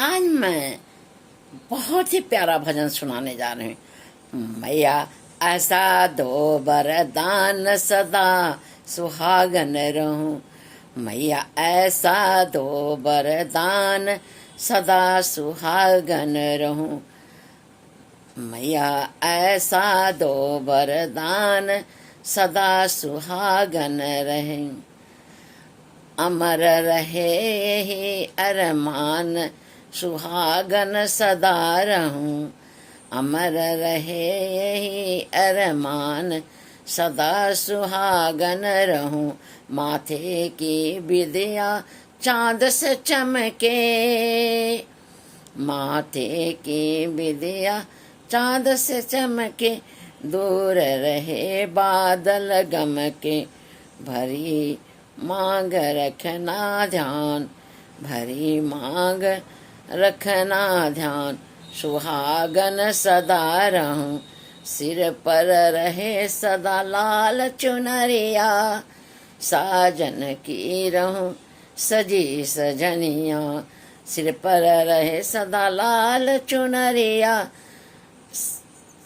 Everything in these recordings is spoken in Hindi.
आज मैं बहुत ही प्यारा भजन सुनाने जा रही हूँ। मैया ऐसा दो वरदान सदा सुहागन रहूं। मैया ऐसा दो वरदान सदा सुहागन रहूं। मैया ऐसा दो वरदान सदा सुहागन रहें। अमर रहे ही अरमान सुहागन सदा रहूं। अमर रहे ही अरमान सदा सुहागन रहूं। माथे की विदिया चांद से चमके। माथे की विदिया चांद से चमके। दूर रहे बादल गम के। भरी मांग रखना ध्यान। भरी मांग रखना ध्यान। सुहागन सदा रहूं। सिर पर रहे सदा लाल चुनरिया। साजन की रहूं सजी सजनिया। सिर पर रहे सदा लाल चुनरिया।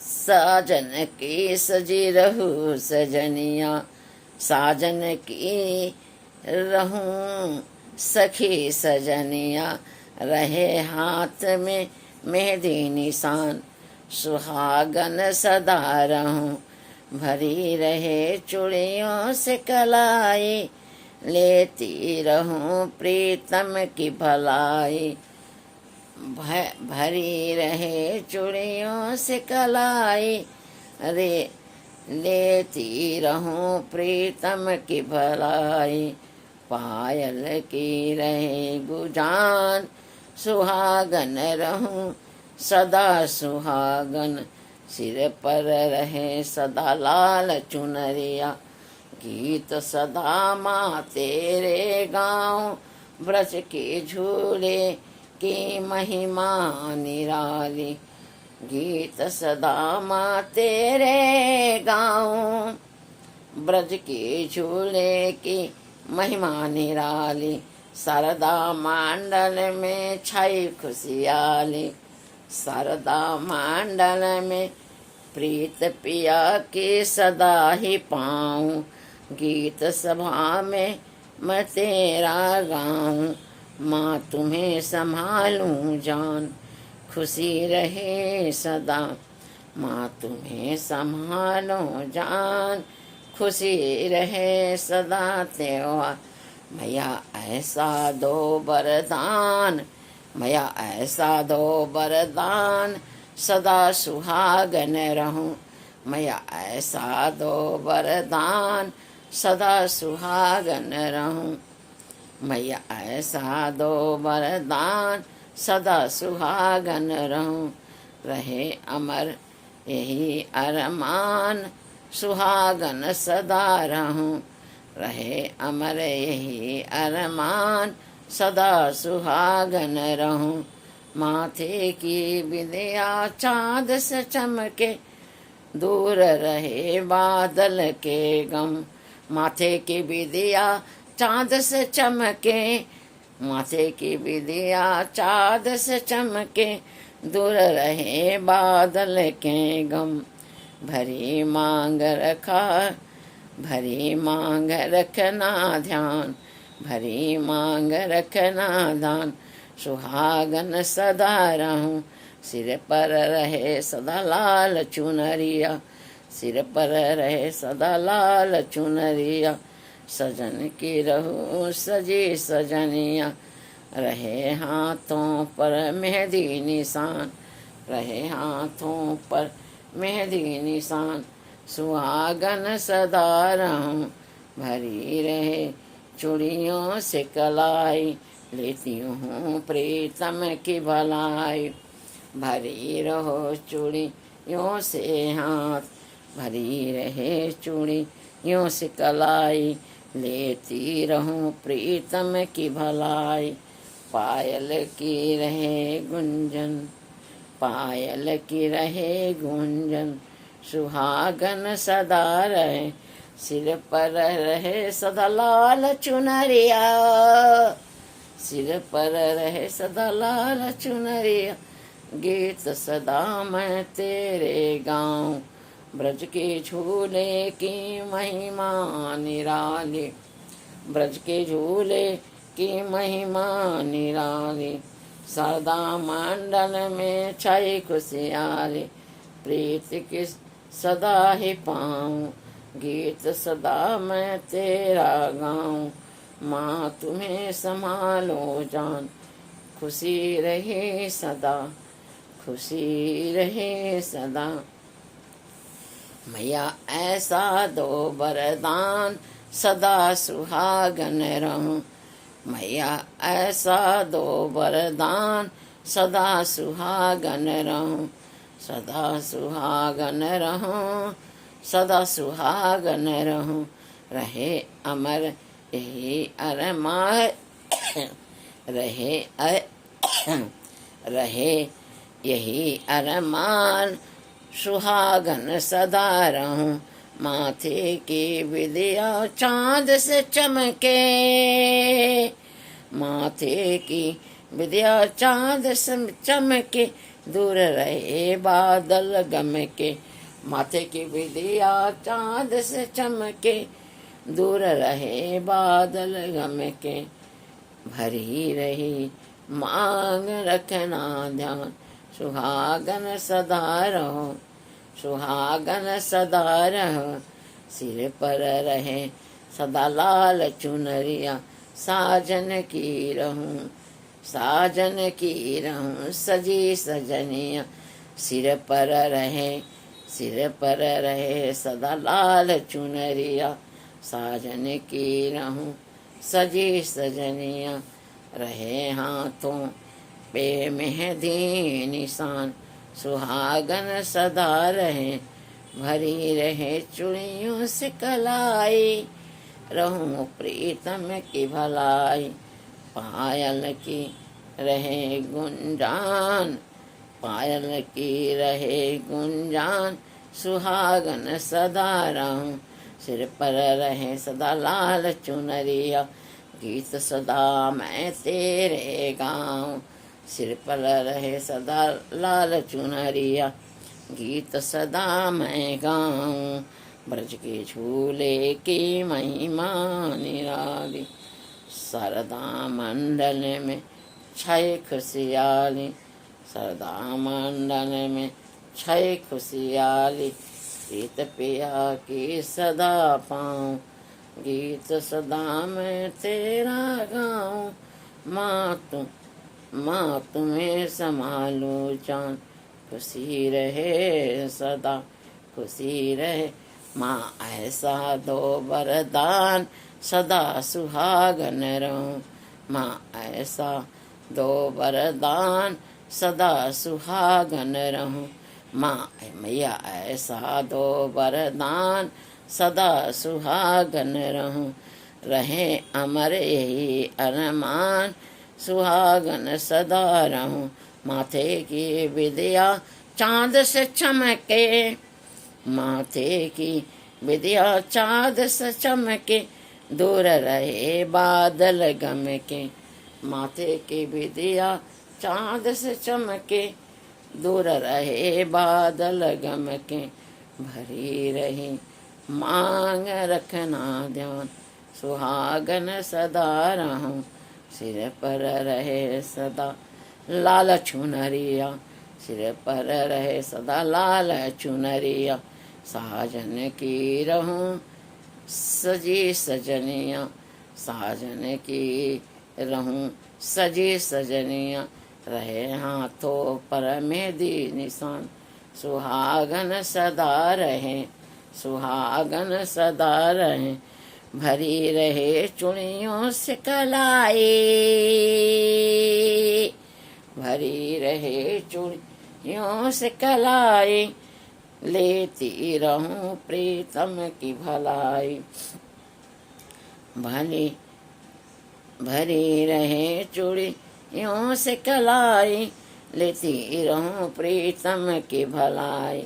साजन की सजी रहूं सजनिया। साजन की रहूं सखी सजनिया। रहे हाथ में मेहंदी निशान। सुहागन सदा रहूं। भरी रहे चूड़ियों से कलाई। लेती रहूं प्रीतम की भलाई। भरी रहे चूड़ियों से कलाई। रे लेती रहूं प्रीतम की भलाई। पायल की रहे गुजान। सुहागन रहूं सदा सुहागन। सिर पर रहे सदा लाल चुनरिया। गीत सदा माँ तेरे गाँव। ब्रज के झूले की महिमा निराली। गीत सदा माँ तेरे गाँव। ब्रज के झूले की महिमा निराली। शारदा मंडल में छाई खुशियाली। शारदा मंडल में प्रीत पिया के सदा ही पाऊं। गीत सभा में मैं तेरा गाऊं। माँ तुम्हें संभालूं जान। खुशी रहे सदा। माँ तुम्हें संभालो जान। खुशी रहे सदा त्योहार। मैया ऐसा दो वरदान। मैया ऐसा दो वरदान सदा सुहागन रहूं। मैया ऐसा दो वरदान सदा सुहागन रहूं। मैया ऐसा दो वरदान सदा सुहागन रहूं। रहे अमर यही अरमान। सुहागन सदा रहूं। रहे अमर यही अरमान सदा सुहागन रहूं। माथे की विदिया चाँद से चमके। दूर रहे बादल के गम। माथे की विदिया चाँद से चमके। माथे की विदिया चाँद से चमके। दूर रहे बादल के गम। भरी मांग रखा भरी मांग रखना ध्यान। भरी मांग रखना ध्यान। सुहागन सदा रहूं। सिर पर रहे सदा लाल चुनरिया। सिर पर रहे सदा लाल चुनरिया। सजन की रहूं सजी सजनिया। रहे हाथों पर मेहंदी निशान। रहे हाथों पर मेहंदी निशान। सुहागन सदा रहूं। भरी रहे चूड़ियों से कलाई। लेती हूँ प्रीतम की भलाई। भरी रहो चूड़ियों से हाथ। भरी रहे चूड़ियों से कलाई। लेती रहूं प्रीतम की भलाई। पायल की रहे गुंजन। पायल की रहे गुंजन। सुहागन सदा रहे। सिर पर रहे सदा लाल चुनरिया। सिर पर रहे सदा लाल चुनरिया, गीत सदा मैं तेरे गाऊं। ब्रज के झूले की महिमा निराली, ब्रज के झूले की महिमा निराली, शारदा मंडल में छाई खुशियाली, प्रीत की सदा ही पाऊं, गीत सदा मैं तेरा गाऊं। माँ तुम्हें संभालो जान, खुशी रहे सदा, खुशी रहे सदा। मैया ऐसा दो वरदान, सदा सुहागन रहूं। मैया ऐसा दो वरदान, सदा सुहागन रहूं, सदा सुहागन रहूं, सदा सुहागन रहूं। रहे अमर यही अरमान, रहे यही अरमान, सुहागन सदा रहूं। माथे की विदिया चांद से चमके, माथे की विदिया चांद से चमके, दूर रहे बादल गम के। माथे की विदिया चांद से चमके, दूर रहे बादल गम के। भरी रही मांग रखना ध्यान, सुहागन सदा रहो, सुहागन सदा रहो। सिर पर रहे सदा लाल चुनरिया, साजन की रहूं, साजन की रहूं सजी सजनिया। सिर पर रहे, सिर पर रहे सदा लाल चुनरिया, साजन की रहूं सजी सजनिया। रहे हाथों पे मेहंदी निशान, सुहागन सदा रहे, भरी रहे चूड़ियों से कलाई, रहूं प्रीतम की भलाई। पायल की रहे गुंजान, पायल की रहे गुंजान, सुहागन सदा रहूं। सिर पर रहे सदा लाल चुनरिया, गीत सदा मैं तेरे गाऊं। सिर पर रहे सदा लाल चुनरिया, गीत सदा मैं गाऊं। ब्रज के झूले की महिमा निराली, शारदा मंडल में छाई खुशियाली, शारदा मंडल में छाई खुशियाली। प्रीत पिया की सदा पाऊं, गीत सदा मैं तेरा गाऊं। माँ तुम्हें संभालो जान, खुशी रहे सदा, खुशी रहे। माँ ऐसा दो वरदान, सदा सुहागन रहूं। माँ ऐसा दो वरदान, सदा सुहागन रहूं। माँ मैया ऐसा दो वरदान, सदा सुहागन रहूं। रहे अमर यही अरमान, सुहागन सदा रहूं। माथे की विदिया चांद से चमके, माथे की विदिया चांद से चमके, दूर रहे बादल गम के। माथे की विदिया चांद से चमके, दूर रहे बादल गम के। भरी रही मांग रखना ध्यान, सुहागन सदा रहूं। सिर पर रहे सदा लाल चुनरिया, सिर पर रहे सदा लाल चुनरिया। साजन की रहूं सजी सजनिया, साजन की रहूं सजी सजनिया। रहे हाथों पर मेहंदी निशान, सुहागन सदा रहे, सुहागन सदा रहे। भरी रहे चुड़ियों से कलाई, भरी रहे चुड़ियों से कलाई, लेती रहूं प्रीतम की भलाई। भरी रहे चूड़ियों से कलाई, लेती रहूं प्रीतम की भलाई।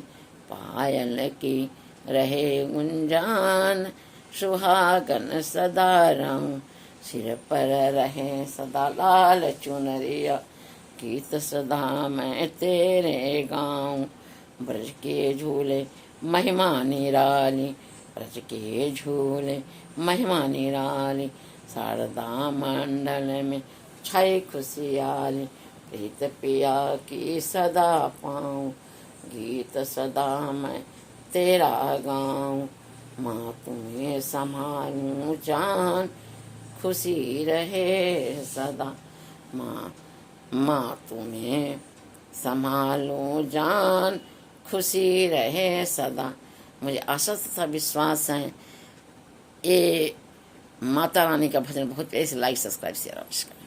पायल की रहे गुंजान, सुहागन सदा रहूं, सिर पर रहे सदा लाल चुनरिया, गीत सदा मैं तेरे गाऊं। ब्रज के झूले महिमा निराली, ब्रज के झूले महिमा निराली, शारदा मंडल में छाई खुशियाली, प्रीत पिया की सदा पाऊं, गीत सदा मैं तेरा गाऊं। माँ तुम्हें संभालूं जान, खुशी रहे सदा। माँ तुम्हें संभालूं जान, खुशी रहे सदा। मुझे आशा तथा विश्वास है ये माता रानी का भजन बहुत प्यारे से लाइक सब्सक्राइब शेयर नमस्कार।